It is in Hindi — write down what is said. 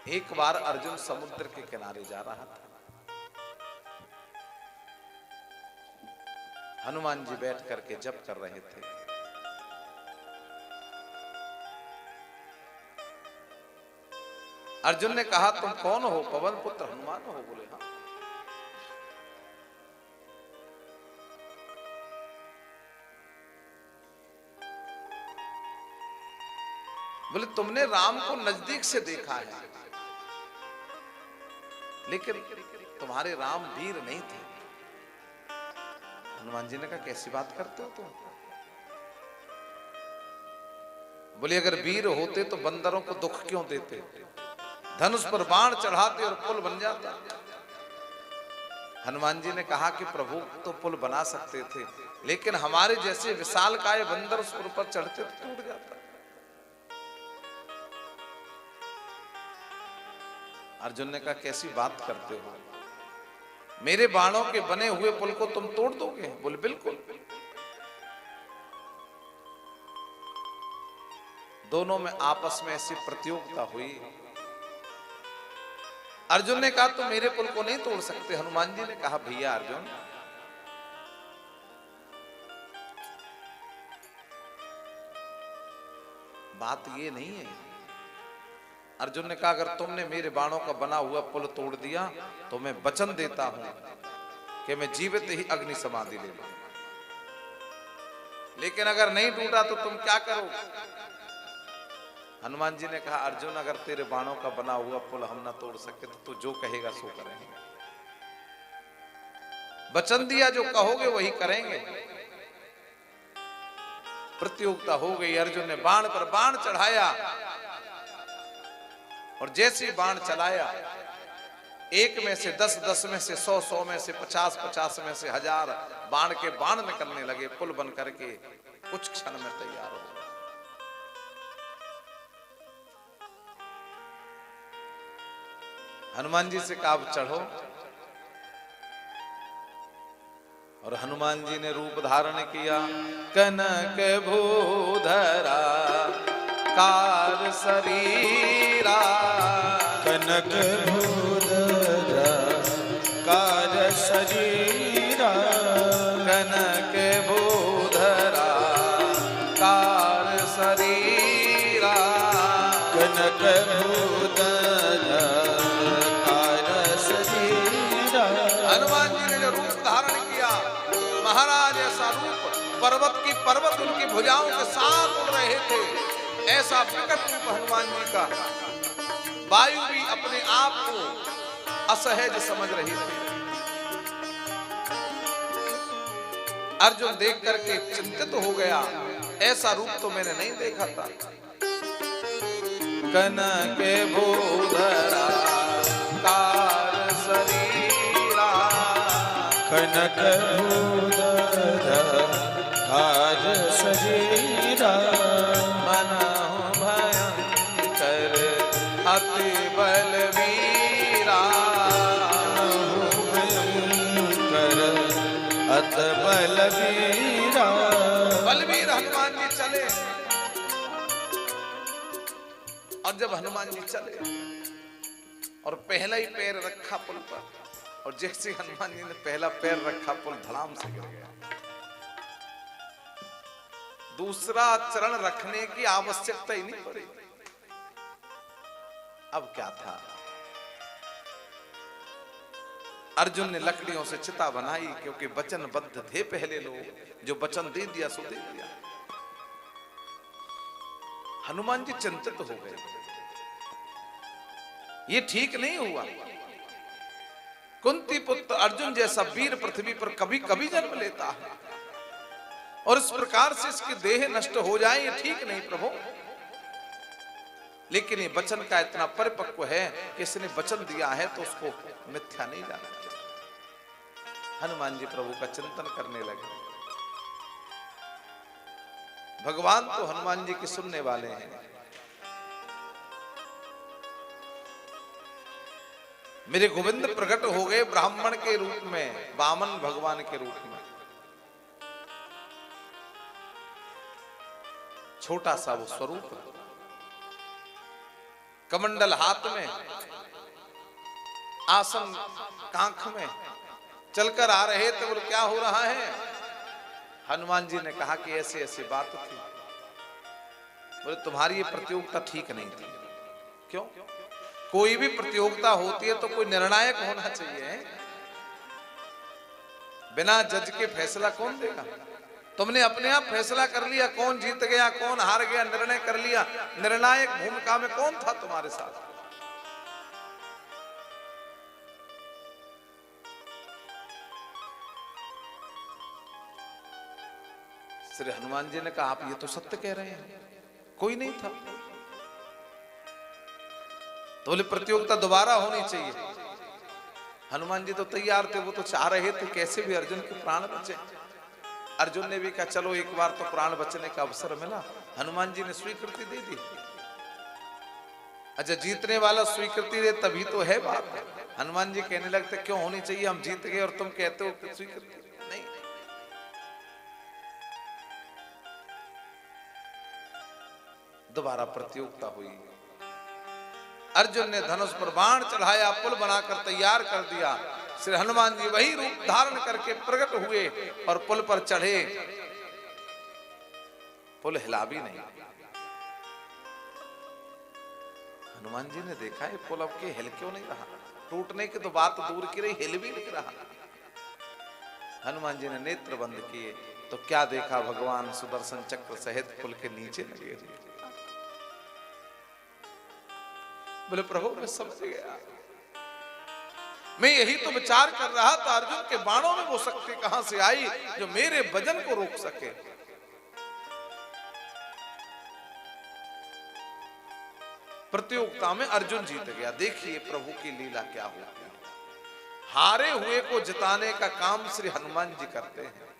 एक बार अर्जुन समुद्र के किनारे जा रहा था। हनुमान जी बैठ करके जप कर रहे थे। अर्जुन ने कहा, तुम कौन हो? पवन पुत्र हनुमान हो? बोले हाँ। बोले तुमने राम को नजदीक से देखा है, लेकिन तुम्हारे राम वीर नहीं थे। हनुमान जी ने कहा, कैसी बात करते हो तुम? बोले अगर वीर होते तो बंदरों को दुख क्यों देते? धनुष पर बाण चढ़ाते और पुल बन जाता। हनुमान जी ने कहा कि प्रभु तो पुल बना सकते थे, लेकिन हमारे जैसे विशालकाय बंदर उस पुल पर चढ़ते तो टूट जाता। अर्जुन ने कहा, कैसी बात करते हो? मेरे बाणों के बने हुए पुल को तुम तोड़ दोगे? बोले बिल्कुल। दोनों में आपस में ऐसी प्रतियोगिता हुई। अर्जुन ने कहा, तुम मेरे पुल को नहीं तोड़ सकते। हनुमान जी ने कहा, भैया अर्जुन, बात ये नहीं है। अर्जुन ने कहा, अगर तुमने मेरे बाणों का बना हुआ पुल तोड़ दिया तो मैं वचन देता हूं कि मैं जीवित ही अग्नि समाधि ले लूं, लेकिन अगर नहीं टूटा तो तुम क्या करोगे? हनुमान जी ने कहा, अर्जुन अगर तेरे बाणों का बना हुआ पुल हम ना तोड़ सके तो तू जो कहेगा सो करेंगे। वचन दिया, जो कहोगे वही करेंगे। प्रतियोगिता हो गई। अर्जुन ने बाण पर बाण चढ़ाया और जैसे बाण चलाया, एक में से 10, 10 में से 100, 100 में से 50, 50 में से 1000 बाण के बाण निकलने लगे। पुल बन करके कुछ क्षण में तैयार हो गया। हनुमान जी से कहा, अब चढ़ो। और हनुमान जी ने रूप धारण किया। कनक भूधरा कार शरीरा, कनक भूधरा कार शरीरा, कनक भूधरा कार शरीरा, कनक भूधरा कार शरीरा। हनुमान जी ने जो रूप धारण किया, महाराज ऐसा रूप, पर्वत की पर्वत उनकी भुजाओं के साथ उड़ रहे थे। ऐसा प्रकट रूप हनुमान जी का, वायु भी अपने आप को असहज समझ रही थी। अर्जुन देख करके चिंतित हो गया, ऐसा रूप तो मैंने नहीं देखा था। कनक भूधरा कार शरीरा, कनक भूधरा कार शरीरा, मनहु भयंकर अति बलवीरा, कर अत बलवीरा। बलवीर हनुमान जी चले। और जब हनुमान जी चले और पहला ही पैर रखा पुल पर, और जैसे हनुमान जी ने पहला पैर रखा, पुल धड़ाम से गिर गया। दूसरा चरण रखने की आवश्यकता ही नहीं पड़ी। अब क्या था? अर्जुन ने लकड़ियों से चिता बनाई, क्योंकि वचनबद्ध थे पहले लोग। जो वचन दे दिया सो दे दिया। हनुमान जी चिंतित हो गए, ये ठीक नहीं हुआ। कुंती पुत्र अर्जुन जैसा वीर पृथ्वी पर कभी कभी जन्म लेता है, और इस प्रकार से इसकी देह नष्ट हो जाए, ये ठीक नहीं प्रभु। लेकिन ये वचन का इतना परिपक्व है कि इसने वचन दिया है तो उसको मिथ्या नहीं जाना चाहिए। हनुमान जी प्रभु का चिंतन करने लगे। भगवान तो हनुमान जी के सुनने वाले हैं। मेरे गोविंद प्रकट हो गए ब्राह्मण के रूप में, वामन भगवान के रूप में। छोटा सा वो स्वरूप, कमंडल हाथ में, आसन कांख में, चलकर आ रहे थे। बोले क्या हो रहा है? हनुमान जी ने कहा कि ऐसे ऐसी बात थी। बोले तुम्हारी ये प्रतियोगिता ठीक नहीं थी। क्यों? कोई भी प्रतियोगिता होती है तो कोई निर्णायक होना चाहिए। बिना जज के फैसला कौन देगा? तुमने अपने आप फैसला कर लिया, कौन जीत गया कौन हार गया निर्णय कर लिया। निर्णायक भूमिका में कौन था तुम्हारे साथ? श्री हनुमान जी ने कहा आप ये तो सत्य कह रहे हैं, कोई नहीं था। तो बोले प्रतियोगिता दोबारा होनी चाहिए। हनुमान जी तो तैयार थे, वो तो चाह रहे थे कैसे भी अर्जुन के प्राण बचे। अर्जुन ने भी कहा चलो एक बार तो प्राण बचने का अवसर मिला। हनुमान जी ने स्वीकृति दे दी। अच्छा जीतने वाला स्वीकृति दे तभी तो है बात। हनुमान जी कहने लगते क्यों होनी चाहिए, हम जीत गए और तुम कहते हो स्वीकृति नहीं। दोबारा प्रतियोगिता हुई। अर्जुन ने धनुष पर बाण चढ़ाया, पुल बनाकर तैयार कर दिया। श्री हनुमान जी वही रूप धारण करके प्रकट हुए और पुल पर चढ़े। पुल हिला भी नहीं। हनुमान जी ने देखा ये पुल अब के हिल क्यों नहीं रहा। टूटने की तो बात दूर की रही, हिल भी नहीं रहा। हनुमान जी ने नेत्र बंद किए तो क्या देखा, भगवान सुदर्शन चक्र सहित पुल के नीचे लगे हुए। बोले प्रभु मैं समझ गया, मैं यही तो विचार कर रहा था अर्जुन के बाणों में वो शक्ति कहां से आई जो मेरे वजन को रोक सके। प्रतियोगिता में अर्जुन जीत गया। देखिए प्रभु की लीला क्या होती है। हारे हुए को जिताने का काम श्री हनुमान जी करते हैं।